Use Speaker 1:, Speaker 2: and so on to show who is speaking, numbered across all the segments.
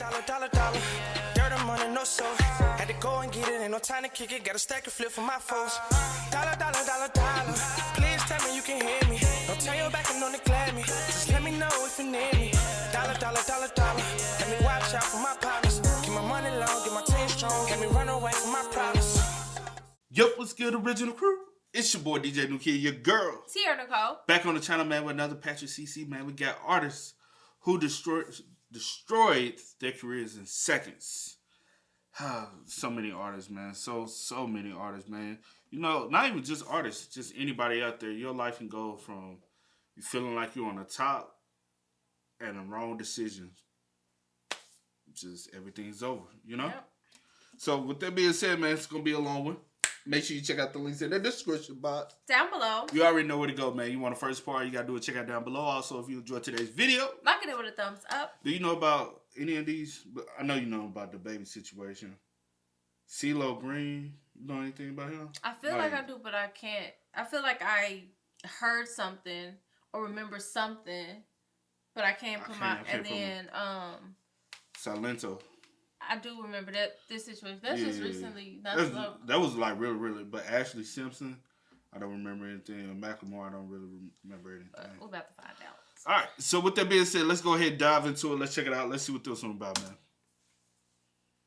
Speaker 1: dollar. Dirt and money, no soul. Had to go and get it, ain't no time to kick it. Got a stack of flip for my foes. Dollar. Please tell me you can hear me. Don't turn your back and don't neglect me. Just let me know if you need me. Dollar. Let me watch out for my partners. Keep my money long, get my team strong. Let me run away from my problems.
Speaker 2: Yup, what's good, original crew? It's your boy DJ New Kid, your girl.
Speaker 3: Sierra Nicole.
Speaker 2: Back on the channel, man, with another Patrick CC, man. We got artists who destroyed their careers in seconds. So many artists, man. So many artists, man. You know, not even just artists, just anybody out there. Your life can go from you feeling like you're on the top and the wrong decisions. Just everything's over, you know? Yep. So with that being said, man, it's going to be a long one. Make sure you check out the links in the description box.
Speaker 3: Down below.
Speaker 2: You already know where to go, man. You want the first part, you got to do it. Check out down below. Also, if you enjoyed today's video,
Speaker 3: like it with a thumbs up.
Speaker 2: Do you know about any of these? I know you know about the baby situation. CeeLo Green, you know anything about him?
Speaker 3: I feel like I do, but I can't. I feel like I heard something or remember something, but I can't put
Speaker 2: Salento.
Speaker 3: I do remember this situation. That's just recently.
Speaker 2: That was like really. But Ashley Simpson, I don't remember anything. And Macklemore, I don't really remember anything.
Speaker 3: But we're about to find out.
Speaker 2: All right. So with that being said, let's go ahead and dive into it. Let's check it out. Let's see what this one's about, man.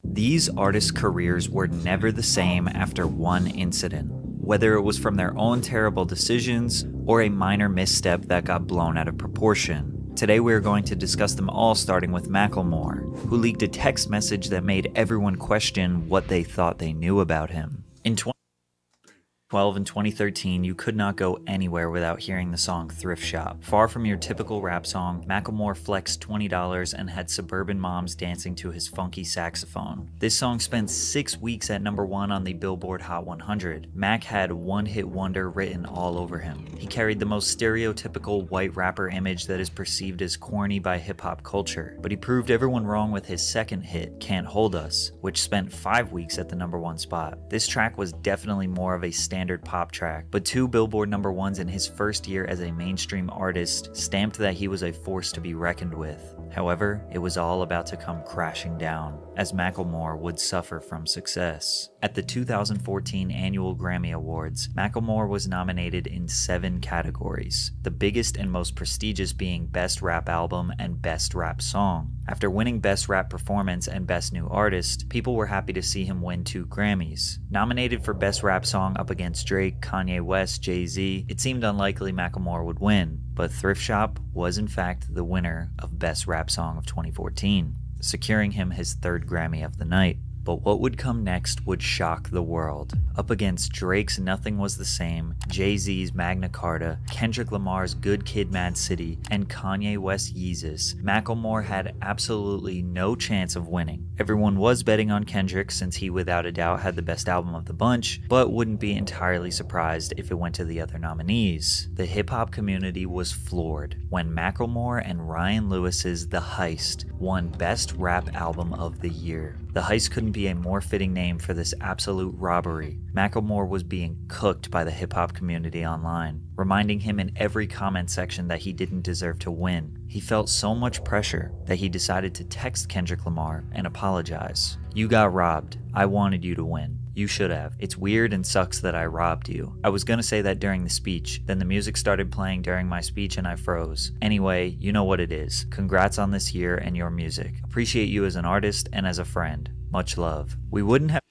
Speaker 4: These artists' careers were never the same after one incident, whether it was from their own terrible decisions or a minor misstep that got blown out of proportion. Today we are going to discuss them all, starting with Macklemore, who leaked a text message that made everyone question what they thought they knew about him. In 2012 and 2013, you could not go anywhere without hearing the song Thrift Shop. Far from your typical rap song, Macklemore flexed $20 and had suburban moms dancing to his funky saxophone. This song spent 6 weeks at #1 on the Billboard Hot 100. Mac had one-hit wonder written all over him. He carried the most stereotypical white rapper image that is perceived as corny by hip-hop culture, but he proved everyone wrong with his second hit, Can't Hold Us, which spent 5 weeks at the #1 spot. This track was definitely more of a standard pop track, but 2 Billboard #1s in his first year as a mainstream artist stamped that he was a force to be reckoned with. However, it was all about to come crashing down, as Macklemore would suffer from success. At the 2014 annual Grammy Awards, Macklemore was nominated in 7 categories, the biggest and most prestigious being Best Rap Album and Best Rap Song. After winning Best Rap Performance and Best New Artist, people were happy to see him win 2 Grammys. Nominated for Best Rap Song up against Drake, Kanye West, Jay-Z, it seemed unlikely Macklemore would win, but Thrift Shop was in fact the winner of Best Rap Song of 2014, securing him his 3rd Grammy of the night. But what would come next would shock the world. Up against Drake's Nothing Was the Same, Jay-Z's Magna Carta, Kendrick Lamar's Good Kid Mad City, and Kanye West's Yeezus, Macklemore had absolutely no chance of winning. Everyone was betting on Kendrick since he without a doubt had the best album of the bunch, but wouldn't be entirely surprised if it went to the other nominees. The hip-hop community was floored when Macklemore and Ryan Lewis's The Heist won Best Rap Album of the Year. The Heist couldn't be a more fitting name for this absolute robbery. Macklemore was being cooked by the hip-hop community online, reminding him in every comment section that he didn't deserve to win. He felt so much pressure that he decided to text Kendrick Lamar and apologize. "You got robbed. I wanted you to win. You should have. It's weird and sucks that I robbed you. I was gonna say that during the speech, then the music started playing during my speech and I froze. Anyway, you know what it is. Congrats on this year and your music. Appreciate you as an artist and as a friend. Much love." We wouldn't have...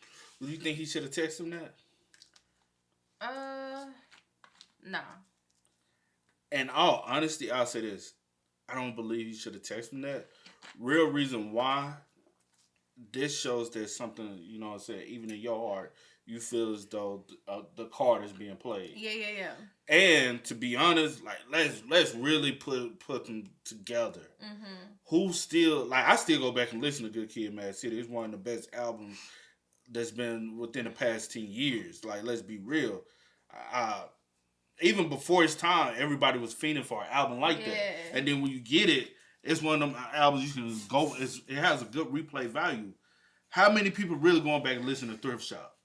Speaker 2: Do you think he should have texted him that?
Speaker 3: No.
Speaker 2: In all honesty, I'll say this. I don't believe he should have texted him that. Real reason why, this shows there's something, you know what I'm saying, even in your heart, you feel as though the card is being played.
Speaker 3: Yeah.
Speaker 2: And to be honest, like let's really put them together. Mm-hmm. Who still, like, I still go back and listen to Good Kid, Mad City. It's one of the best albums that's been within the past 10 years. Like, let's be real. Even before its time, everybody was fiending for an album like that. And then when you get it, it's one of them albums you can go. It has a good replay value. How many people really going back and listen to Thrift Shop?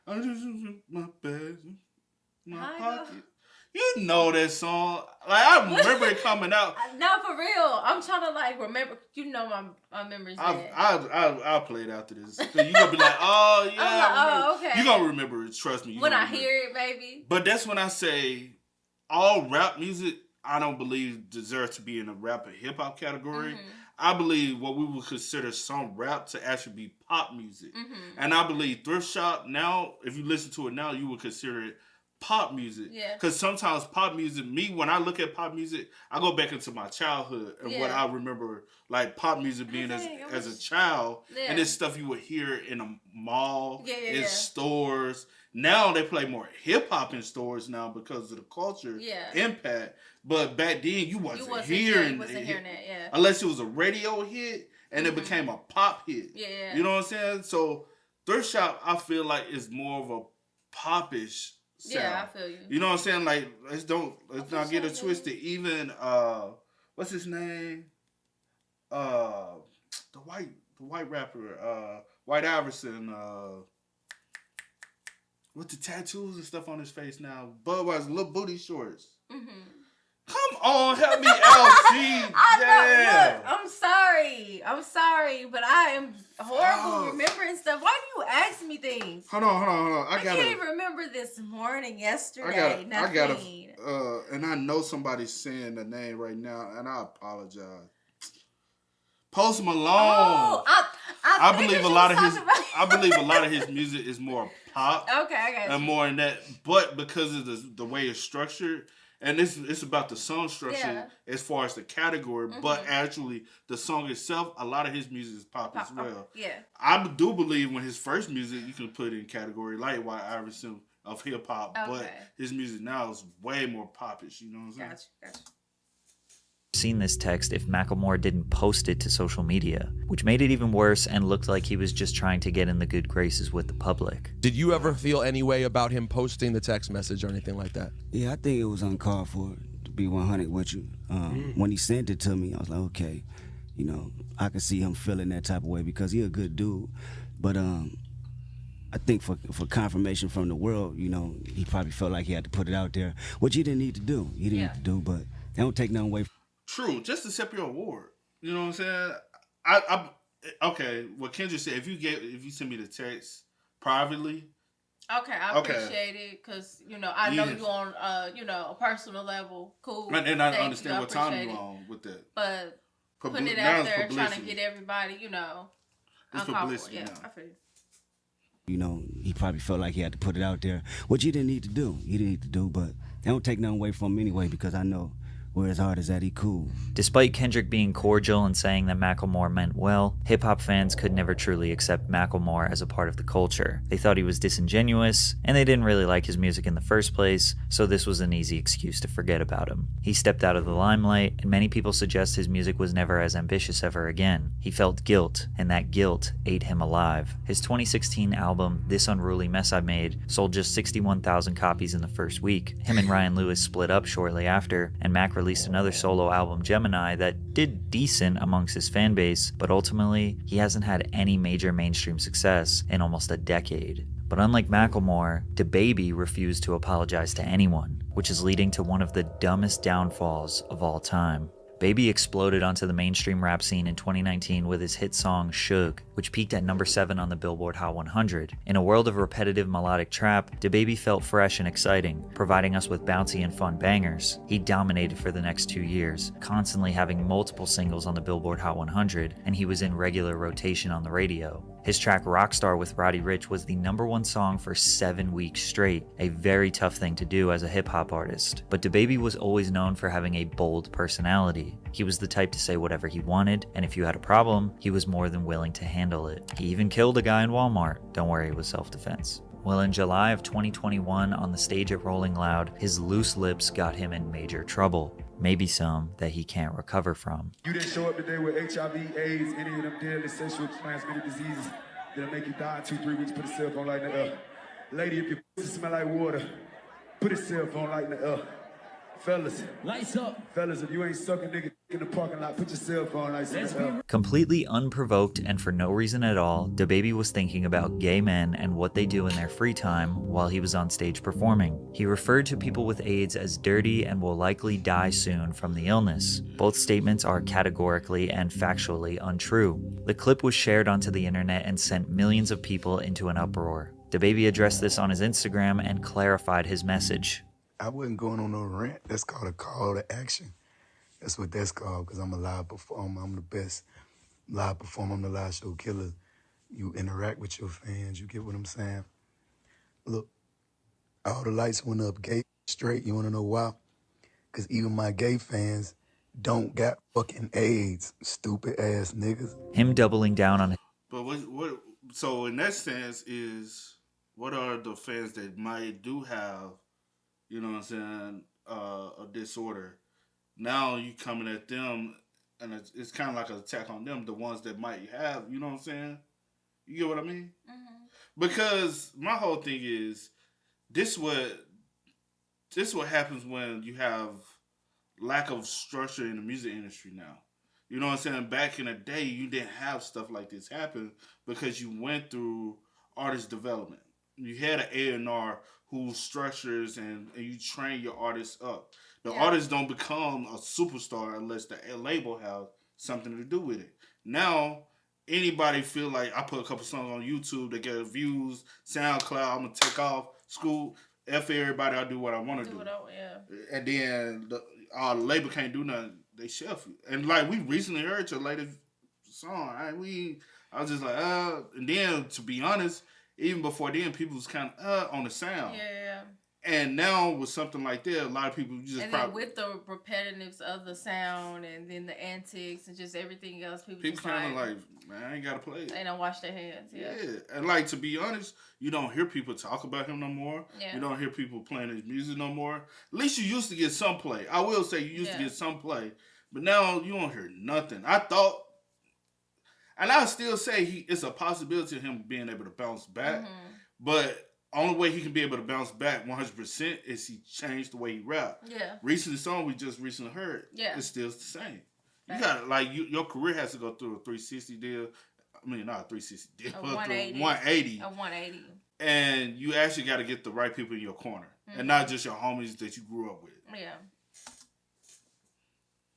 Speaker 2: I just my bag, my pocket. You know that song. Like, I remember it coming out.
Speaker 3: No, for real. I'm trying to like remember. You know my memory's bad.
Speaker 2: I'll play it after this. So you gonna be like, oh yeah,
Speaker 3: oh, okay.
Speaker 2: You gonna remember it. Trust me.
Speaker 3: When I hear it, baby.
Speaker 2: But that's when I say all rap music, I don't believe deserves to be in a rap and hip hop category.
Speaker 3: Mm-hmm.
Speaker 2: I believe what we would consider some rap to actually be pop music. Mm-hmm. And I believe Thrift Shop now, if you listen to it now, you would consider it pop music.
Speaker 3: Yeah.
Speaker 2: Because sometimes pop music, when I look at pop music, I go back into my childhood and what I remember like pop music being as a child. Yeah. And it's stuff you would hear in a mall, in stores. Now they play more hip hop in stores now because of the culture impact. But back then you wasn't hearing that, unless it was a radio hit and it became a pop hit. Yeah. You know what I'm saying? So Thrift Shop, I feel like is more of a popish sound.
Speaker 3: Yeah, I feel you.
Speaker 2: You know what I'm saying? Like let's not get it twisted. Even what's his name? The white rapper, White Iverson, with the tattoos and stuff on his face now. Budweiser, little booty shorts. Mm-hmm. Come on, help me out, G.
Speaker 3: Look, I'm sorry, but I am horrible remembering stuff. Why do you ask me things?
Speaker 2: Hold on. I
Speaker 3: can't remember this morning, yesterday, nothing.
Speaker 2: And I know somebody's saying the name right now, and I apologize. Post Malone. Oh, I believe a lot of his music is more pop.
Speaker 3: Okay.
Speaker 2: And more in that, but because of the way it's structured. And it's about the song structure as far as the category, but actually the song itself, a lot of his music is pop as well. Yeah, I do believe when his first music, you can put it in category like White Iverson of hip hop, but his music now is way more popish. You know what I'm saying?
Speaker 3: Gotcha.
Speaker 4: Seen this text if Macklemore didn't post it to social media, which made it even worse and looked like he was just trying to get in the good graces with the public.
Speaker 5: Did you ever feel any way about him posting the text message or anything like that?
Speaker 6: Yeah, I think it was uncalled for, to be 100 with you. When he sent it to me, I was like, okay, you know, I could see him feeling that type of way because he a good dude. But I think for confirmation from the world, you know, he probably felt like he had to put it out there, which he didn't need to do. He didn't need to do, but they don't take nothing away from.
Speaker 2: True, just accept your award. You know what I'm saying? Okay. What Kendra said, if you send me the text privately.
Speaker 3: Okay, I appreciate it because you know I know you on a personal level. Cool,
Speaker 2: and I understand what time you're on with that.
Speaker 3: But putting it out there, trying to get everybody, it's
Speaker 2: publicity.
Speaker 3: Yeah, I feel you.
Speaker 6: You know, he probably felt like he had to put it out there, which he didn't need to do. But they don't take nothing away from him anyway because I know. Where his heart is at, he cool.
Speaker 4: Despite Kendrick being cordial and saying that Macklemore meant well, hip-hop fans could never truly accept Macklemore as a part of the culture. They thought he was disingenuous, and they didn't really like his music in the first place, so this was an easy excuse to forget about him. He stepped out of the limelight, and many people suggest his music was never as ambitious ever again. He felt guilt, and that guilt ate him alive. His 2016 album, This Unruly Mess I Made, sold just 61,000 copies in the first week. Him and Ryan Lewis split up shortly after, and Mac released another solo album, Gemini, that did decent amongst his fan base, but ultimately, he hasn't had any major mainstream success in almost a decade. But unlike Macklemore, DaBaby refused to apologize to anyone, which is leading to one of the dumbest downfalls of all time. Baby exploded onto the mainstream rap scene in 2019 with his hit song Suge, which peaked at number 7 on the Billboard Hot 100. In a world of repetitive melodic trap, DaBaby felt fresh and exciting, providing us with bouncy and fun bangers. He dominated for the next 2 years, constantly having multiple singles on the Billboard Hot 100, and he was in regular rotation on the radio. His track Rockstar with Roddy Ricch was the #1 song for 7 weeks straight, a very tough thing to do as a hip-hop artist. But DaBaby was always known for having a bold personality. He was the type to say whatever he wanted, and if you had a problem, he was more than willing to handle it. He even killed a guy in Walmart. Don't worry, it was self-defense. Well, in July of 2021, on the stage at Rolling Loud, his loose lips got him in major trouble. Maybe some that he can't recover from.
Speaker 7: You didn't show up today with HIV, AIDS, any of them deadly sexually transmitted diseases that'll make you die in 2-3 weeks. Put a cell phone light in the air. Lady, if your pussy smell like water, put a cell phone light in the air. Fellas. Lights up. Fellas, if you ain't sucking nigga in the parking lot, put your cell phone license up.
Speaker 4: Completely unprovoked and for no reason at all, DaBaby was thinking about gay men and what they do in their free time while he was on stage performing. He referred to people with AIDS as dirty and will likely die soon from the illness. Both statements are categorically and factually untrue. The clip was shared onto the internet and sent millions of people into an uproar. DaBaby addressed this on his Instagram and clarified his message.
Speaker 8: I wasn't going on no rant. That's called a call to action. That's what that's called, because I'm a live performer. I'm the best live performer. I'm the live show killer. You interact with your fans. You get what I'm saying? Look, all the lights went up gay straight. You want to know why? Because even my gay fans don't got fucking AIDS, stupid ass niggas.
Speaker 4: Him doubling down on
Speaker 2: But what? So in that sense, is what are the fans that might do have, you know what I'm saying, a disorder? Now you coming at them, and it's kind of like an attack on them, the ones that might have, you know what I'm saying? You get what I mean? Mm-hmm. Because my whole thing is, this what happens when you have lack of structure in the music industry now. You know what I'm saying? Back in the day, you didn't have stuff like this happen because you went through artist development. You had an A&R who structures and you train your artists up. The artists don't become a superstar unless the label has something to do with it. Now, anybody feel like I put a couple songs on YouTube that get views, SoundCloud, I'm going to take off, school, F everybody, I'll do what I want to do. And then the label can't do nothing. They shelf you. And like, we recently heard your latest song. I was just like, and then, to be honest, even before then, people was kind of on the sound. Yeah. And now with something like that, a lot of people just
Speaker 3: and then with the repetitiveness of the sound and then the antics and just everything else, people
Speaker 2: kind of like, man, I ain't gotta play it.
Speaker 3: They don't wash their hands. Yeah.
Speaker 2: And like, to be honest, you don't hear people talk about him no more. Yeah. You don't hear people playing his music no more. At least you used to get some play. I will say you used to get some play, but now you don't hear nothing. I thought, and I still say it's a possibility of him being able to bounce back, but only way he can be able to bounce back 100% is he changed the way he rap. Yeah. Recent song we just recently heard, it's still the same. You got like your career has to go through a 360 deal. I mean, not a 360 deal, but 180.
Speaker 3: A 180.
Speaker 2: And you actually got to get the right people in your corner, and not just your homies that you grew up with.
Speaker 3: Yeah.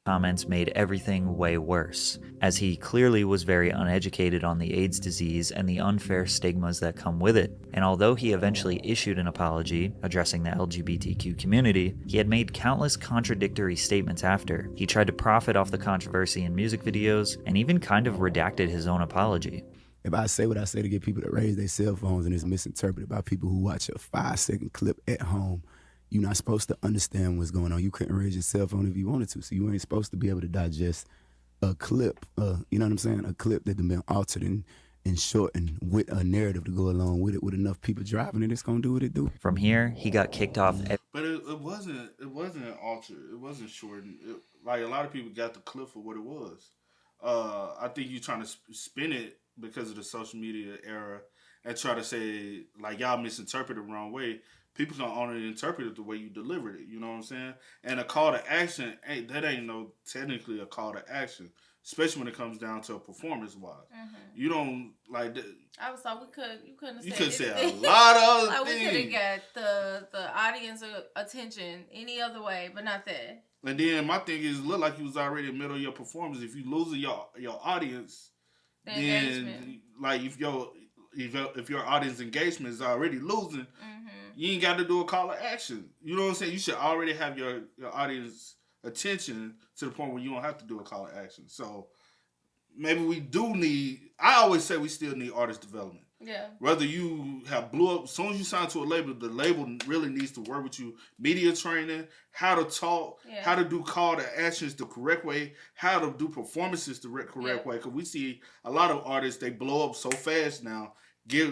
Speaker 4: Comments made everything way worse, as he clearly was very uneducated on the AIDS disease and the unfair stigmas that come with it. And although he eventually issued an apology addressing the LGBTQ community, he had made countless contradictory statements after. He tried to profit off the controversy in music videos and even kind of redacted his own apology.
Speaker 8: If I say what I say to get people to raise their cell phones and it's misinterpreted by people who watch a 5-second clip at home, you're not supposed to understand what's going on. You couldn't raise your cell phone if you wanted to, so you ain't supposed to be able to digest a clip, you know what I'm saying? A clip that has been altered and shortened with a narrative to go along with it, with enough people driving it, it's going to do what it do.
Speaker 4: From here, he got kicked off.
Speaker 2: But it wasn't altered. It wasn't shortened. Like, a lot of people got the clip for what it was. I think you're trying to spin it because of the social media era and try to say, like, y'all misinterpreted the wrong way. People can only interpret it the way you delivered it. You know what I'm saying? And a call to action, ain't technically a call to action, especially when it comes down to a performance-wise. You don't, like...
Speaker 3: I was thought you couldn't have said
Speaker 2: You could say a lot of other
Speaker 3: like
Speaker 2: things.
Speaker 3: We could have got the audience attention any other way, but not that.
Speaker 2: And then my thing is, look like you was already in the middle of your performance. If you losing your audience, then, like, if your audience engagement is already losing, you ain't got to do a call to action. You know what I'm saying? You should already have your audience attention to the point where you don't have to do a call to action. So maybe we do need, I always say we still need artist development. Yeah. Whether you have blew up, as soon as you sign to a label, the label really needs to work with you. Media training, how to talk, how to do call to actions the correct way, how to do performances the correct way. Because we see a lot of artists, they blow up so fast now,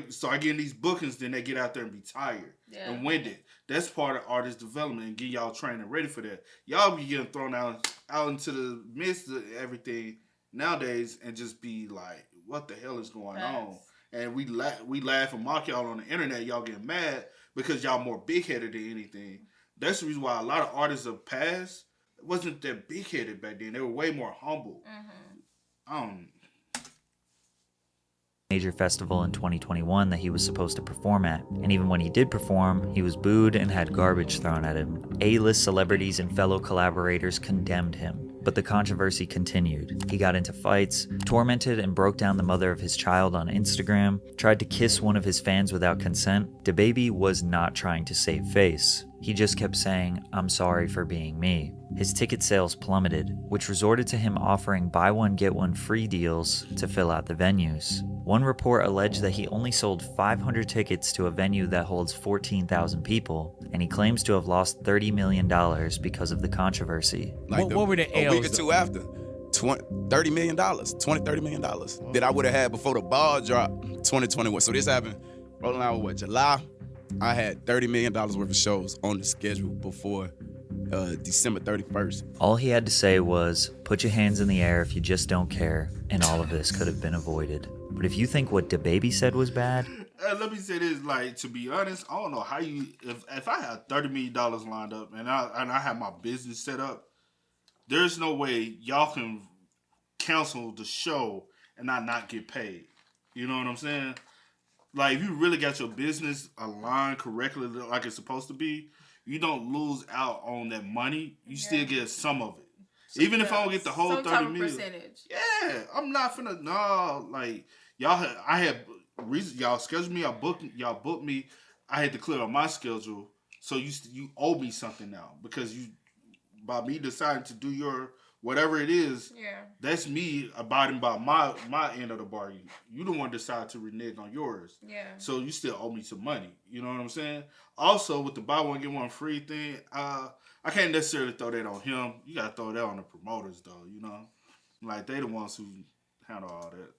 Speaker 2: start getting these bookings, then they get out there and be tired and winded. That's part of artist development and get y'all trained and ready for that. Y'all be getting thrown out into the midst of everything nowadays and just be like, what the hell is going on? And we laugh and mock y'all on the internet. Y'all getting mad because y'all more big-headed than anything. That's the reason why a lot of artists have passed wasn't that big headed back then. They were way more humble.
Speaker 4: Major festival in 2021 that he was supposed to perform at. And even when he did perform, he was booed and had garbage thrown at him. A-list celebrities and fellow collaborators condemned him. But the controversy continued. He got into fights, tormented and broke down the mother of his child on Instagram, tried to kiss one of his fans without consent. DaBaby was not trying to save face. He just kept saying, "I'm sorry for being me." His ticket sales plummeted, which resorted to him offering buy one get one free deals to fill out the venues. One report alleged that he only sold 500 tickets to a venue that holds 14,000 people, and he claims to have lost $30 million because of the controversy.
Speaker 9: Like
Speaker 10: what were the
Speaker 9: a week or
Speaker 10: L's,
Speaker 9: two after, $30 million that I would have had before the ball dropped 2021. So this happened rolling out with July. I had $30 million worth of shows on the schedule before December 31st.
Speaker 4: All he had to say was, "Put your hands in the air if you just don't care," and all of this could have been avoided. But if you think what DaBaby said was bad,
Speaker 2: let me say this, like, to be honest, I don't know how you, if I had $30 million lined up and I have my business set up, there's no way y'all can cancel the show and I not get paid. You know what I'm saying? Like, if you really got your business aligned correctly like it's supposed to be, you don't lose out on that money. You still get some of it. Even if I don't get the whole 30 million.
Speaker 3: Percentage.
Speaker 2: Yeah, I'm not finna, no, like, I had reasons, y'all scheduled me, y'all booked me. I had to clear on my schedule. So you owe me something now because by me deciding to do your whatever it is, that's me abiding by my end of the bargain. You don't want to decide to renege on yours. Yeah. So you still owe me some money. You know what I'm saying? Also, with the buy one get one free thing, I can't necessarily throw that on him. You gotta throw that on the promoters, though. You know, like they the ones who handle all that.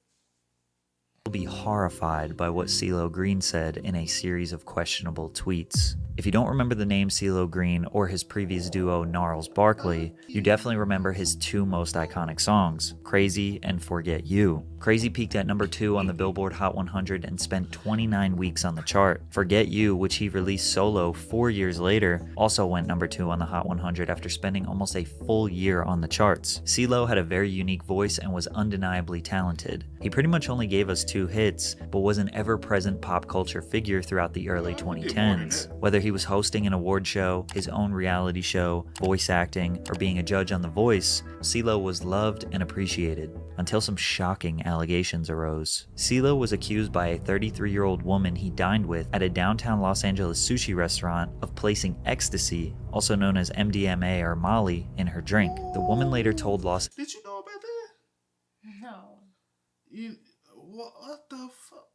Speaker 4: You'll be horrified by what CeeLo Green said in a series of questionable tweets. If you don't remember the name CeeLo Green or his previous duo Gnarls Barkley, you definitely remember his two most iconic songs, Crazy and Forget You. Crazy peaked at number 2 on the Billboard Hot 100 and spent 29 weeks on the chart. Forget You, which he released solo 4 years later, also went number 2 on the Hot 100 after spending almost a full year on the charts. CeeLo had a very unique voice and was undeniably talented. He pretty much only gave us 2 hits, but was an ever-present pop culture figure throughout the early 2010s. Whether he was hosting an award show, his own reality show, voice acting, or being a judge on The Voice, CeeLo was loved and appreciated, until some shocking allegations arose. CeeLo was accused by a 33-year-old woman he dined with at a downtown Los Angeles sushi restaurant of placing ecstasy, also known as MDMA or Molly, in her drink. The woman later told Los...
Speaker 2: Did you know about that?
Speaker 3: No.
Speaker 2: What the fuck?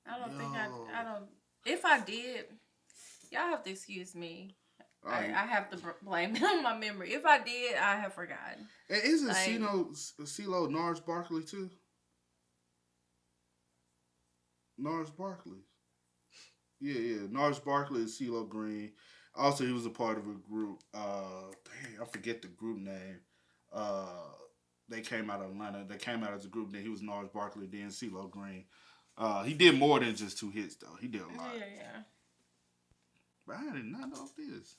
Speaker 3: I don't think I don't. If I did, y'all have to excuse me. I have to blame it on my memory. If I did, I have forgotten.
Speaker 2: And isn't CeeLo Gnarls Barkley too? Gnarls Barkley. Yeah. Gnarls Barkley and CeeLo Green. Also, he was a part of a group. I forget the group name. They came out of Atlanta. They came out as a group. Then he was Gnarls Barkley, then CeeLo Green. He did more than just 2 hits, though. He did a lot.
Speaker 3: Yeah.
Speaker 2: But I did not know this.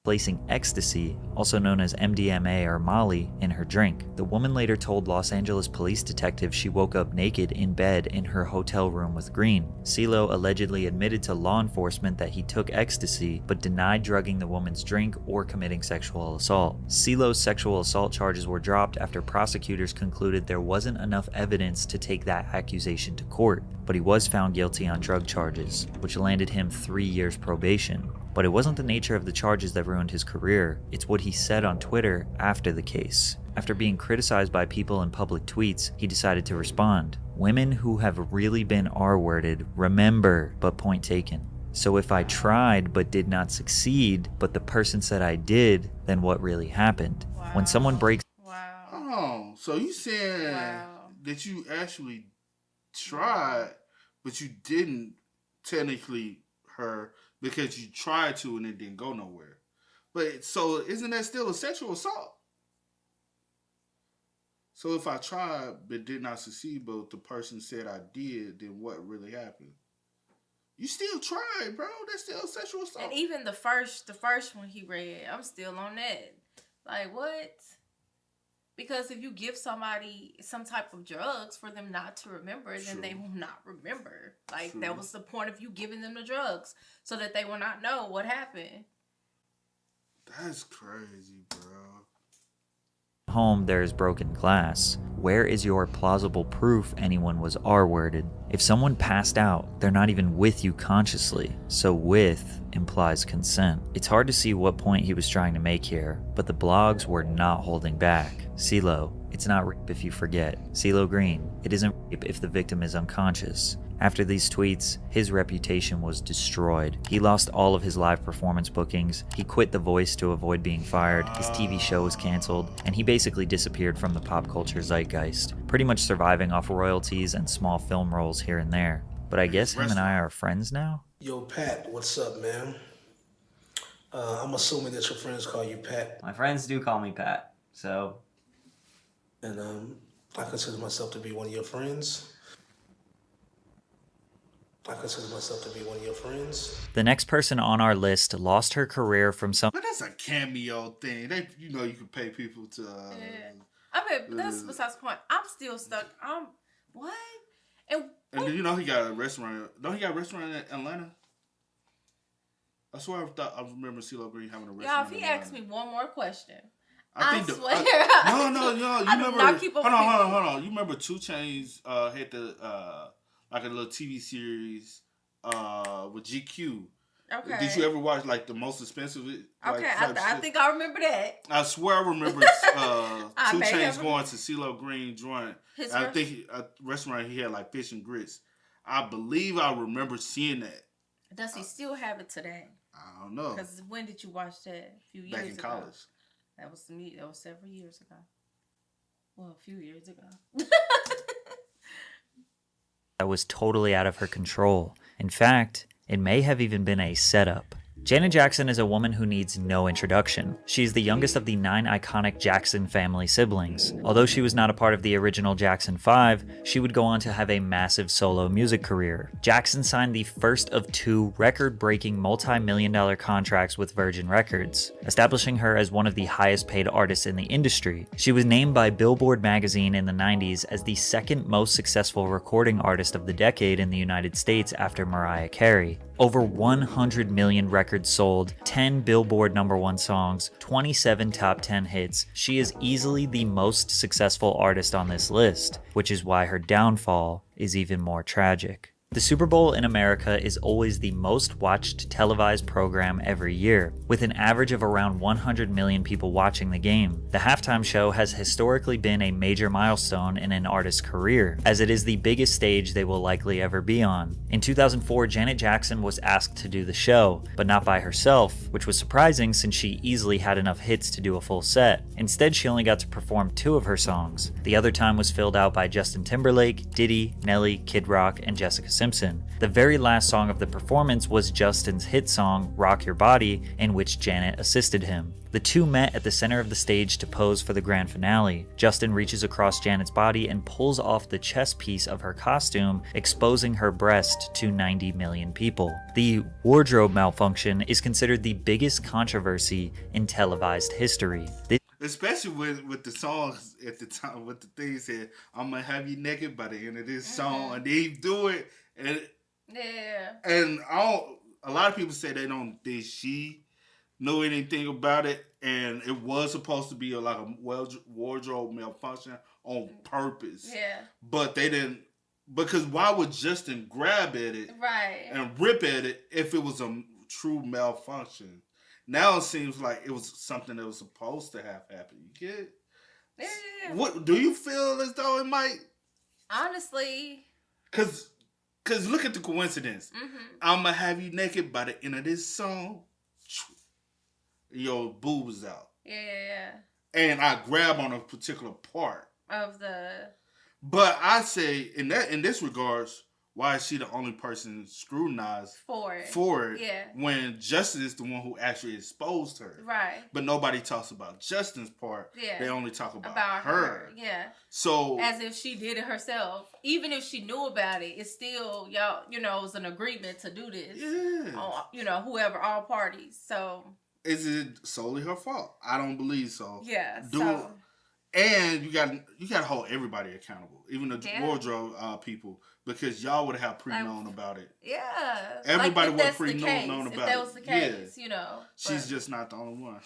Speaker 4: Placing ecstasy, also known as MDMA or Molly, in her drink. The woman later told Los Angeles police detectives she woke up naked in bed in her hotel room with Green. CeeLo allegedly admitted to law enforcement that he took ecstasy, but denied drugging the woman's drink or committing sexual assault. CeeLo's sexual assault charges were dropped after prosecutors concluded there wasn't enough evidence to take that accusation to court, but he was found guilty on drug charges, which landed him 3 years probation. But it wasn't the nature of the charges that ruined his career, it's what he said on Twitter after the case. After being criticized by people in public tweets, he decided to respond. Women who have really been R-worded, remember, but point taken. So if I tried but did not succeed, but the person said I did, then what really happened?
Speaker 3: Wow.
Speaker 4: When someone breaks...
Speaker 3: Wow.
Speaker 2: Oh, so you saying that you actually tried, but you didn't technically because you tried to and it didn't go nowhere. But so isn't that still a sexual assault? So if I tried but did not succeed, but the person said I did, then what really happened? You still tried, bro. That's still sexual assault.
Speaker 3: And even the first one he read, I'm still on that. Like, what? Because if you give somebody some type of drugs for them not to remember, then they will not remember. Like, that was the point of you giving them the drugs, so that they will not know what happened.
Speaker 2: That's crazy, bro.
Speaker 4: Home there is broken glass. Where is your plausible proof anyone was R-worded? If someone passed out, they're not even with you consciously, so with implies consent. It's hard to see what point he was trying to make here, but the blogs were not holding back. CeeLo, it's not rape if you forget. CeeLo Green, it isn't rape if the victim is unconscious. After these tweets, his reputation was destroyed. He lost all of his live performance bookings, he quit The Voice to avoid being fired, his TV show was canceled, and he basically disappeared from the pop culture zeitgeist, pretty much surviving off royalties and small film roles here and there. But I guess him and I are friends now?
Speaker 10: Yo, Pat, what's up, man? I'm assuming that your friends call you Pat.
Speaker 4: My friends do call me Pat, so...
Speaker 10: And I consider myself to be one of your friends.
Speaker 4: The next person on our list lost her career from some...
Speaker 2: But that's a cameo thing. You can pay people to...
Speaker 3: I mean, that's besides the point. I'm still stuck. What?
Speaker 2: And he got a restaurant. Don't he got a restaurant in Atlanta? I swear I remember CeeLo Green having a restaurant.
Speaker 3: Yeah, if he asked me one more question,
Speaker 2: I
Speaker 3: swear.
Speaker 2: No. You remember? Hold on. You remember 2 Chainz had the like a little TV series with GQ.
Speaker 3: Okay.
Speaker 2: Did you ever watch like the most expensive?
Speaker 3: Okay, I think I remember that.
Speaker 2: I swear I remember 2 Chainz going to CeeLo Green joint. I think a restaurant he had like fish and grits. I believe I remember seeing that.
Speaker 3: Does he still have it today?
Speaker 2: I don't know.
Speaker 3: Because when did you watch that? A few years
Speaker 2: ago. Back in college.
Speaker 3: That was several years ago. Well, a few years ago.
Speaker 4: That was totally out of her control. In fact, it may have even been a setup. Janet Jackson is a woman who needs no introduction. She is the youngest of the 9 iconic Jackson family siblings. Although she was not a part of the original Jackson 5, she would go on to have a massive solo music career. Jackson signed the first of 2 record-breaking multi-million-dollar contracts with Virgin Records, establishing her as one of the highest-paid artists in the industry. She was named by Billboard magazine in the 90s as the second most successful recording artist of the decade in the United States after Mariah Carey. Over 100 million records sold, 10 Billboard #1 songs, 27 top 10 hits. She is easily the most successful artist on this list, which is why her downfall is even more tragic. The Super Bowl in America is always the most watched televised program every year, with an average of around 100 million people watching the game. The halftime show has historically been a major milestone in an artist's career, as it is the biggest stage they will likely ever be on. In 2004, Janet Jackson was asked to do the show, but not by herself, which was surprising since she easily had enough hits to do a full set. Instead, she only got to perform 2 of her songs. The other time was filled out by Justin Timberlake, Diddy, Nelly, Kid Rock, and Jessica Simpson. The very last song of the performance was Justin's hit song, Rock Your Body, in which Janet assisted him. The 2 met at the center of the stage to pose for the grand finale. Justin reaches across Janet's body and pulls off the chest piece of her costume, exposing her breast to 90 million people. The wardrobe malfunction is considered the biggest controversy in televised history.
Speaker 2: Especially with the songs at the time, with the things said, I'm gonna have you naked by the end of this song, and they do it, and a lot of people say they don't think she knew anything about it, and it was supposed to be like a wardrobe malfunction on purpose.
Speaker 3: Yeah.
Speaker 2: But they didn't, because why would Justin grab at it and rip at it if it was a true malfunction? Now it seems like it was something that was supposed to have happened. You get?
Speaker 3: Yeah.
Speaker 2: What do you feel as though it might?
Speaker 3: Honestly.
Speaker 2: Cause look at the coincidence. Mm-hmm. I'ma have you naked by the end of this song. Your boob was out.
Speaker 3: Yeah.
Speaker 2: And I grab on a particular part
Speaker 3: of the.
Speaker 2: But I say in this regards, why is she the only person scrutinized for it? Yeah. When Justin is the one who actually exposed her. Right. But nobody talks about Justin's part. Yeah. They only talk about her.
Speaker 3: Yeah.
Speaker 2: So
Speaker 3: as if she did it herself. Even if she knew about it, it's still it was an agreement to do this. Yeah. On, whoever, all parties. So
Speaker 2: is it solely her fault? I don't believe so.
Speaker 3: Yeah.
Speaker 2: And you got to hold everybody accountable, even the wardrobe people, because y'all would have pre-known about it.
Speaker 3: Yeah.
Speaker 2: Everybody would have pre-known about it.
Speaker 3: If that was the case,
Speaker 2: She's just not the only one.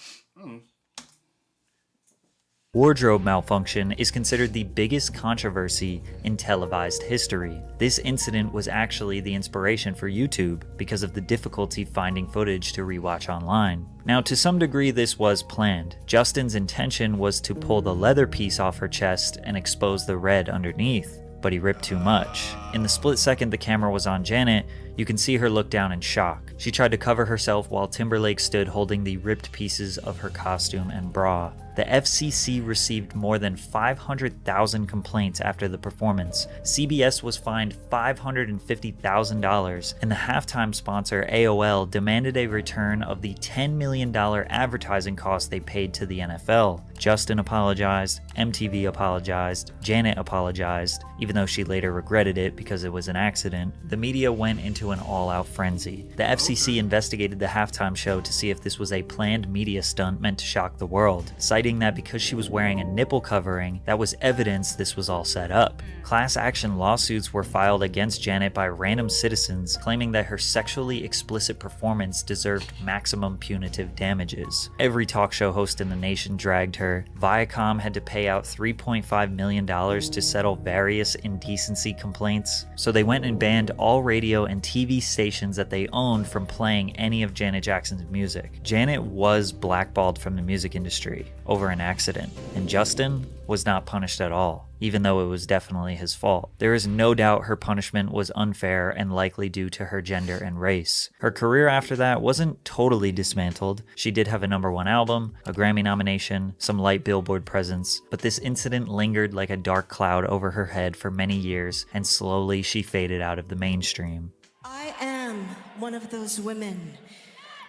Speaker 4: Wardrobe malfunction is considered the biggest controversy in televised history. This incident was actually the inspiration for YouTube because of the difficulty finding footage to rewatch online. Now, to some degree, this was planned. Justin's intention was to pull the leather piece off her chest and expose the red underneath, but he ripped too much. In the split second the camera was on Janet, you can see her look down in shock. She tried to cover herself while Timberlake stood holding the ripped pieces of her costume and bra. The FCC received more than 500,000 complaints after the performance. CBS was fined $550,000, and the halftime sponsor AOL demanded a return of the $10 million advertising cost they paid to the NFL. Justin apologized, MTV apologized, Janet apologized, even though she later regretted it because it was an accident. The media went into an all-out frenzy. The FCC investigated the halftime show to see if this was a planned media stunt meant to shock the world, citing that because she was wearing a nipple covering, that was evidence this was all set up. Class action lawsuits were filed against Janet by random citizens, claiming that her sexually explicit performance deserved maximum punitive damages. Every talk show host in the nation dragged her. Viacom had to pay out $3.5 million to settle various indecency complaints, so they went and banned all radio and TV stations that they owned from playing any of Janet Jackson's music. Janet was blackballed from the music industry over an accident, and Justin was not punished at all, even though it was definitely his fault. There is no doubt her punishment was unfair and likely due to her gender and race. Her career after that wasn't totally dismantled. She did have a #1 album, a Grammy nomination, some light Billboard presence, but this incident lingered like a dark cloud over her head for many years, and slowly she faded out of the mainstream.
Speaker 11: I am one of those women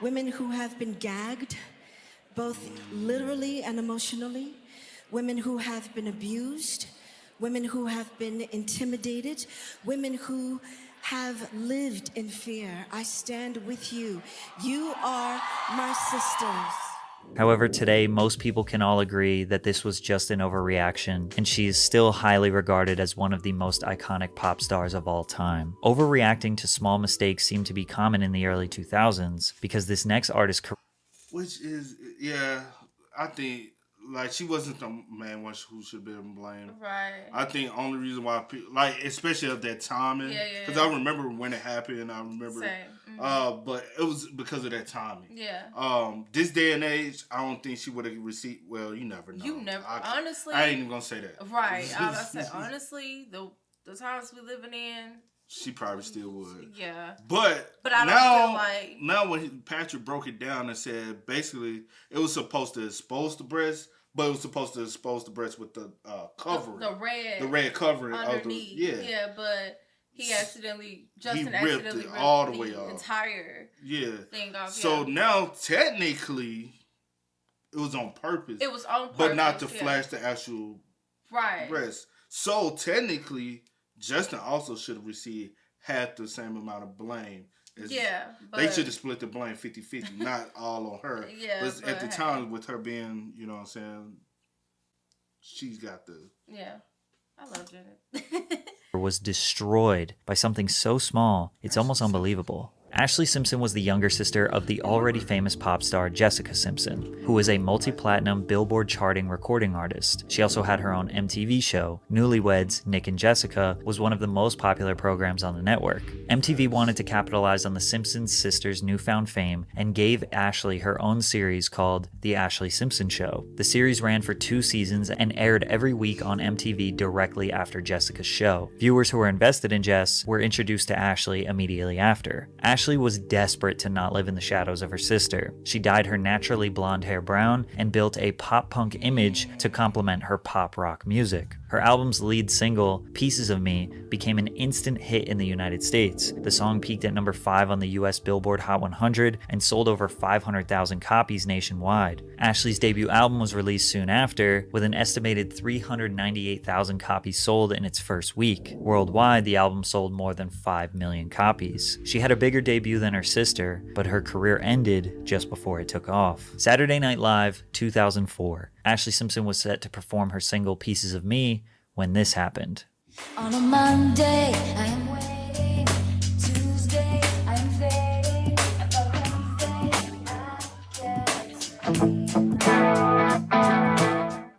Speaker 11: who have been gagged, both literally and emotionally, women who have been abused, women who have been intimidated, women who have lived in fear. I stand with you. You are my sisters.
Speaker 4: However, today, most people can all agree that this was just an overreaction, and she is still highly regarded as one of the most iconic pop stars of all time. Overreacting to small mistakes seemed to be common in the early 2000s, because this next artist...
Speaker 2: Which is, yeah, I think, like, she wasn't the main one who should have been blamed.
Speaker 3: Right.
Speaker 2: I think only reason why people, like, especially of that timing. Because I remember when it happened. I remember. Same. But it was because of that timing.
Speaker 3: Yeah.
Speaker 2: This day and age, I don't think she would have received, well, you never know.
Speaker 3: You never, honestly.
Speaker 2: I ain't even going to say that.
Speaker 3: Right. I said, honestly, the times we living in.
Speaker 2: She probably still would.
Speaker 3: Yeah.
Speaker 2: But
Speaker 3: I don't feel like...
Speaker 2: Now when Patrick broke it down and said, basically, it was supposed to expose the breast, but it was supposed to expose the breast with the covering.
Speaker 3: The
Speaker 2: red covering.
Speaker 3: Underneath. Yeah, but Justin
Speaker 2: ripped it all the way off.
Speaker 3: Entire thing off.
Speaker 2: So now, technically, it was on purpose.
Speaker 3: It was on purpose.
Speaker 2: But not to flash the actual
Speaker 3: breast.
Speaker 2: So technically... Justin also should have received half the same amount of blame. But
Speaker 3: they
Speaker 2: should have split the blame 50-50, not all on her. But at the time, with her being, you know what I'm saying, she's got the...
Speaker 3: Yeah, I love Janet.
Speaker 4: was destroyed by something so small, it's almost unbelievable. Ashley Simpson was the younger sister of the already famous pop star Jessica Simpson, who was a multi-platinum Billboard charting recording artist. She also had her own MTV show. Newlyweds, Nick and Jessica was one of the most popular programs on the network. MTV wanted to capitalize on the Simpson sisters' newfound fame and gave Ashley her own series called The Ashley Simpson Show. The series ran for 2 seasons and aired every week on MTV directly after Jessica's show. Viewers who were invested in Jess were introduced to Ashley immediately after. Ashley was desperate to not live in the shadows of her sister. She dyed her naturally blonde hair brown and built a pop-punk image to complement her pop rock music. Her album's lead single, Pieces of Me, became an instant hit in the United States. The song peaked at number 5 on the US Billboard Hot 100 and sold over 500,000 copies nationwide. Ashley's debut album was released soon after, with an estimated 398,000 copies sold in its first week. Worldwide, the album sold more than 5 million copies. She had a bigger debut than her sister, but her career ended just before it took off. Saturday Night Live, 2004. Ashley Simpson was set to perform her single Pieces of Me when this happened.
Speaker 12: On a Monday, I am waiting. Tuesday, I am fading.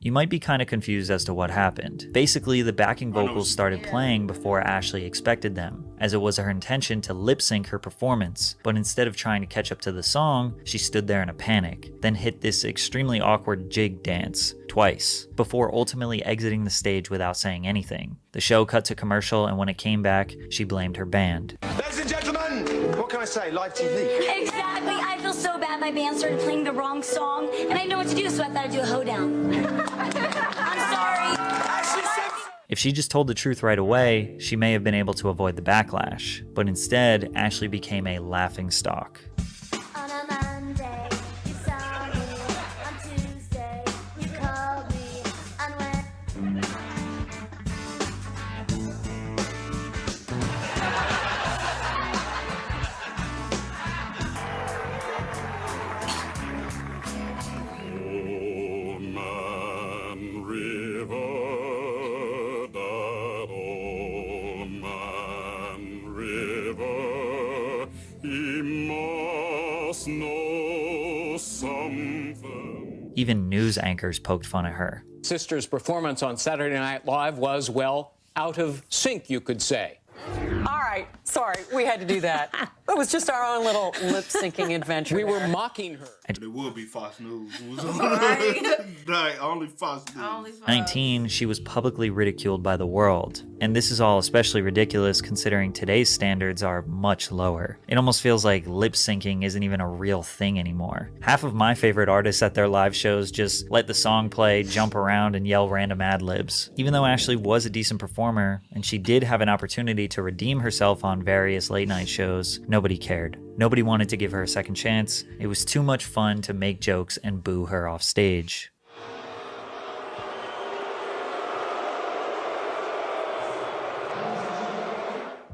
Speaker 4: You might be kind of confused as to what happened. Basically, the backing vocals started playing before Ashley expected them, as it was her intention to lip sync her performance, but instead of trying to catch up to the song, she stood there in a panic, then hit this extremely awkward jig dance twice, before ultimately exiting the stage without saying anything. The show cut to commercial, and when it came back, she blamed her band.
Speaker 13: Ladies and gentlemen, what can I say? Live TV.
Speaker 12: Exactly. I feel so bad my band started playing the wrong song, and I know what to do, so I thought I'd do a hoedown. I'm sorry.
Speaker 4: If she just told the truth right away, she may have been able to avoid the backlash, but instead, Ashley became a laughingstock.
Speaker 12: On a Monday, you saw me. On Tuesday, you called me. On Wednesday.
Speaker 4: Even news anchors poked fun at her.
Speaker 14: Sister's performance on Saturday Night Live was, well, out of sync, you could say.
Speaker 15: All right, sorry, we had to do that. It was just our own little lip-syncing adventure.
Speaker 14: We were mocking her.
Speaker 2: It would be Fox News.
Speaker 3: Right.
Speaker 2: Like, only Fox News.
Speaker 4: 19, she was publicly ridiculed by the world. And this is all especially ridiculous considering today's standards are much lower. It almost feels like lip syncing isn't even a real thing anymore. Half of my favorite artists at their live shows just let the song play, jump around, and yell random ad-libs. Even though Ashley was a decent performer, and she did have an opportunity to redeem herself on various late-night shows, nobody cared. Nobody wanted to give her a second chance. It was too much fun to make jokes and boo her off stage.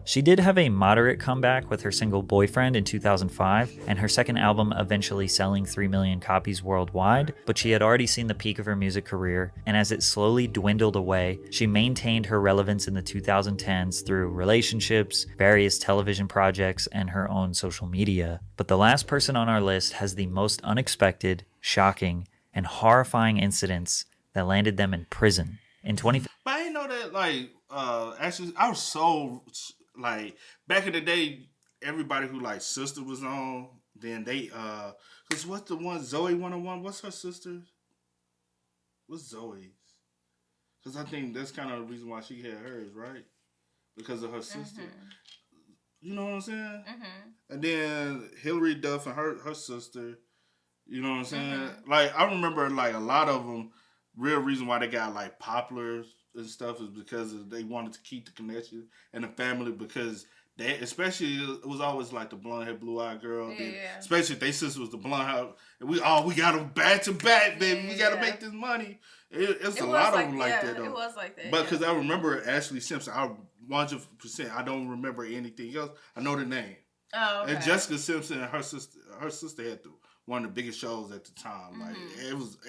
Speaker 4: She did have a moderate comeback with her single Boyfriend in 2005, and her second album eventually selling 3 million copies worldwide, but she had already seen the peak of her music career, and as it slowly dwindled away, she maintained her relevance in the 2010s through relationships, various television projects, and her own social media. But the last person on our list has the most unexpected, shocking, and horrifying incidents that landed them in prison. In 2015.
Speaker 2: But I didn't know that, like, actually, I was so, like, back in the day, everybody who, like, sister was on, then they, because what's the one, Zoe 101, what's her sister? What's Zoe's? Because I think that's kind of the reason why she had hers, right? Because of her sister. You know what I'm saying? And then Hillary Duff and her sister, you know what I'm saying? Like, I remember, like, a lot of them, real reason why they got, like, popular and stuff is because they wanted to keep the connection and the family, because they, especially, it was always like the blonde hair, blue eyed girl. Yeah. Especially if they sister was the blonde hair. And we got them back to back, baby. Yeah. We got to make this money. It's a lot of them like that, though.
Speaker 3: It was like that.
Speaker 2: But because I remember Ashley Simpson, 100%. I don't remember anything else. I know the name.
Speaker 3: Oh, okay.
Speaker 2: And Jessica Simpson and her sister had one of the biggest shows at the time. Like,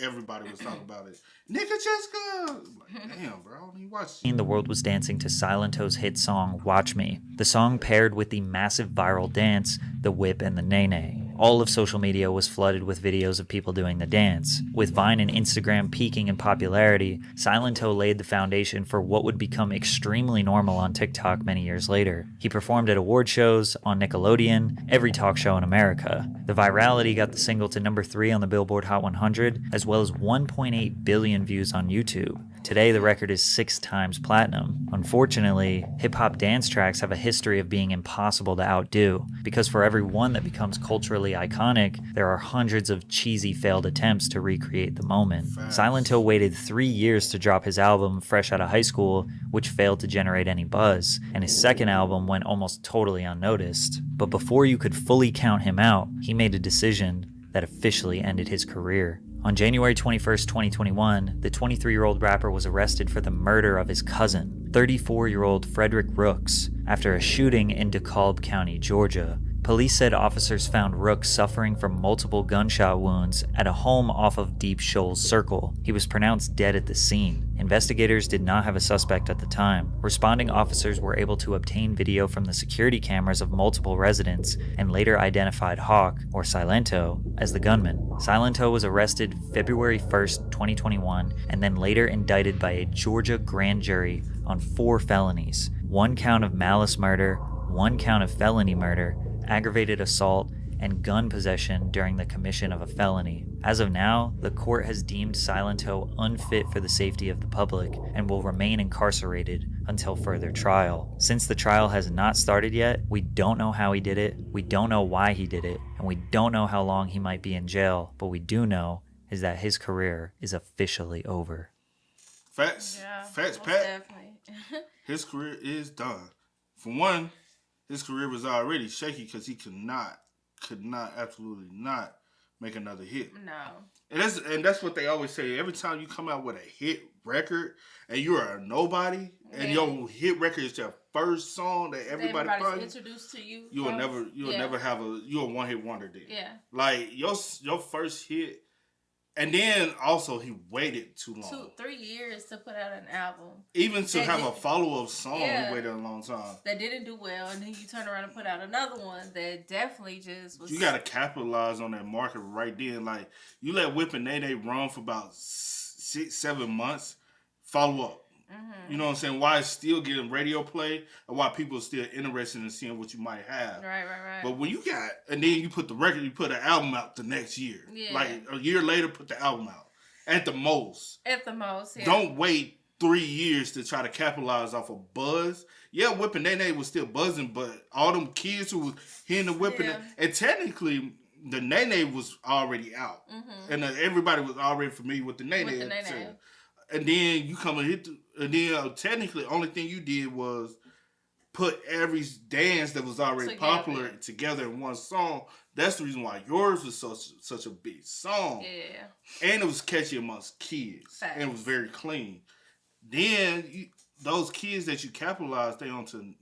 Speaker 2: everybody was talking about it. Nigga Jessica! Like, damn, bro, I don't even watch it.
Speaker 4: The world was dancing to Silento's hit song, Watch Me. The song paired with the massive viral dance, the whip and the nay-nay. All of social media was flooded with videos of people doing the dance. With Vine and Instagram peaking in popularity, Silento laid the foundation for what would become extremely normal on TikTok many years later. He performed at award shows, on Nickelodeon, every talk show in America. The virality got the single to number 3 on the Billboard Hot 100, as well as 1.8 billion views on YouTube. Today, the record is 6 times platinum. Unfortunately, hip-hop dance tracks have a history of being impossible to outdo, because for every one that becomes culturally iconic, there are hundreds of cheesy failed attempts to recreate the moment. Silent Hill waited 3 years to drop his album Fresh Outta High School, which failed to generate any buzz, and his second album went almost totally unnoticed. But before you could fully count him out, he made a decision that officially ended his career. On January 21st, 2021, the 23-year-old rapper was arrested for the murder of his cousin, 34-year-old Frederick Rooks, after a shooting in DeKalb County, Georgia. Police said officers found Rooks suffering from multiple gunshot wounds at a home off of Deep Shoals Circle. He was pronounced dead at the scene. Investigators did not have a suspect at the time. Responding officers were able to obtain video from the security cameras of multiple residents and later identified Hawk, or Silento, as the gunman. Silento was arrested February 1st, 2021, and then later indicted by a Georgia grand jury on 4 felonies: 1 count of malice murder, 1 count of felony murder, aggravated assault, and gun possession during the commission of a felony. As of now, the court has deemed Silento unfit for the safety of the public and will remain incarcerated until further trial. Since the trial has not started yet, we don't know how he did it, we don't know why he did it, and we don't know how long he might be in jail, but we do know is that his career is officially over.
Speaker 2: Facts, Pat.
Speaker 3: Definitely.
Speaker 2: His career is done. For one, his career was already shaky because he could not, absolutely not make another hit.
Speaker 3: No.
Speaker 2: And that's what they always say. Every time you come out with a hit record and you're a nobody, and your hit record is your first song that everybody's
Speaker 3: introduced to you,
Speaker 2: you'll never have you're a one hit wonder then.
Speaker 3: Yeah.
Speaker 2: Like your first hit. And then also he waited too long.
Speaker 3: 2-3 years to put out an album.
Speaker 2: Even to have a follow-up song, he waited a long time.
Speaker 3: That didn't do well, and then you turn around and put out another one that definitely just was.
Speaker 2: You gotta capitalize on that market right then. Like you let Whip and Nene run for about 6-7 months, follow up. Mm-hmm. You know what I'm saying? Why it's still getting radio play, and why people are still interested in seeing what you might have.
Speaker 3: Right.
Speaker 2: But when you got, and then you put the album out the next year.
Speaker 3: Yeah.
Speaker 2: Like a year later, put the album out. At the most.
Speaker 3: Yeah.
Speaker 2: Don't wait 3 years to try to capitalize off of buzz. Yeah, Whip and Nene was still buzzing, but all them kids who was hearing the Whip and technically the Nene was already out. Mm-hmm. And everybody was already familiar with the Nene. And then you come and hit and then technically the only thing you did was put every dance that was already popular together in one song. That's the reason why yours was such a big song. Yeah. And it was catchy amongst kids. Facts. And it was very clean. Then those kids that you capitalized, they onto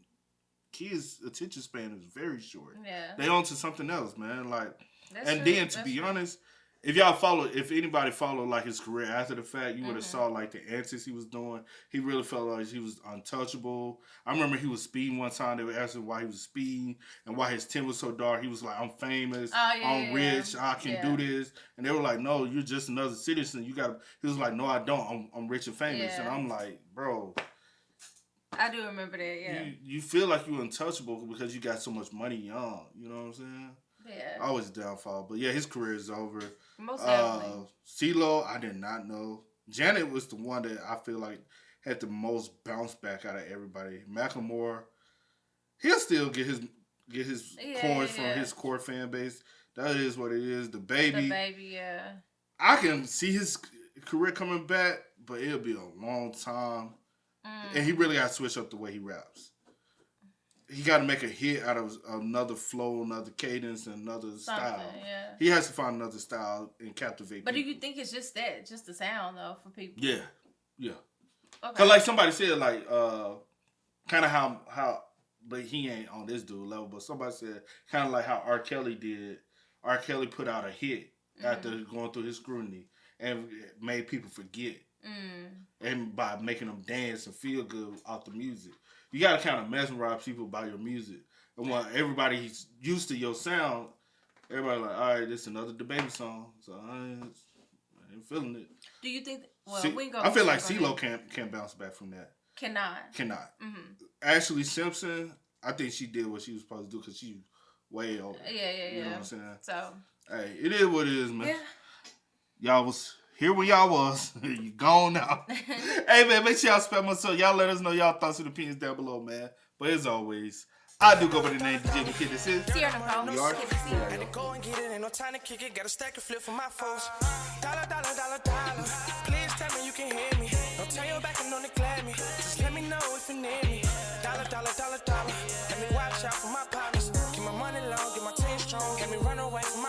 Speaker 2: kids' attention span is very short. Yeah. They onto something else, man. Like then to be honest, if anybody followed like his career after the fact, you would have saw like the antics he was doing. He really felt like he was untouchable. I remember he was speeding one time. They were asking why he was speeding and why his tint was so dark. He was like, I'm famous, I'm rich, I can do this. And they were like, no, you're just another citizen. He was like, no, I don't. I'm rich and famous. Yeah. And I'm like, bro.
Speaker 3: I do remember that, yeah.
Speaker 2: You feel like you're untouchable because you got so much money young. You know what I'm saying?
Speaker 3: Yeah.
Speaker 2: Always downfall. But yeah, his career is over.
Speaker 3: Most definitely.
Speaker 2: CeeLo, I did not know. Janet was the one that I feel like had the most bounce back out of everybody. Macklemore, he'll still get his coins from his core fan base. That is what it is. The baby,
Speaker 3: yeah.
Speaker 2: I can see his career coming back, but it'll be a long time. And he really got to switch up the way he raps. He got to make a hit out of another flow, another cadence, and another style.
Speaker 3: Yeah.
Speaker 2: He has to find another style and captivate
Speaker 3: but
Speaker 2: people.
Speaker 3: do you think it's just the sound, though, for people?
Speaker 2: Yeah.
Speaker 3: Okay.
Speaker 2: Because like somebody said, like, kind of how, but he ain't on this dude level, but somebody said kind of like how R. Kelly did. R. Kelly put out a hit after going through his scrutiny and made people forget. And by making them dance and feel good off the music. You got to kind of mesmerize people by your music. And when everybody's used to your sound, everybody like, all right, this is another DaBaby song. So I ain't feeling it.
Speaker 3: Do you think,
Speaker 2: I feel like CeeLo can't bounce back from that.
Speaker 3: Cannot.
Speaker 2: Mm-hmm. Ashley Simpson, I think she did what she was supposed to do because she was way older.
Speaker 3: Yeah.
Speaker 2: You know what I'm saying?
Speaker 3: So.
Speaker 2: Hey, it is what it is, man.
Speaker 3: Yeah.
Speaker 2: Y'all was here where y'all was. You gone now. Hey, man, make sure y'all spam us. So y'all let us know y'all thoughts and opinions down below, man. But as always, I do go by the name DJ Kid. This is
Speaker 1: We are. Had to go and get it, ain't no time to kick it. Got a stack of flip for my folks. Dollar, dollar, dollar, dollar. Please tell me you can hear me. Don't turn your back and don't neglect me. Just let me know if you need me. Dollar, dollar, dollar, dollar. Let me watch out for my partners. Keep my money long, get my team strong. Let me run away from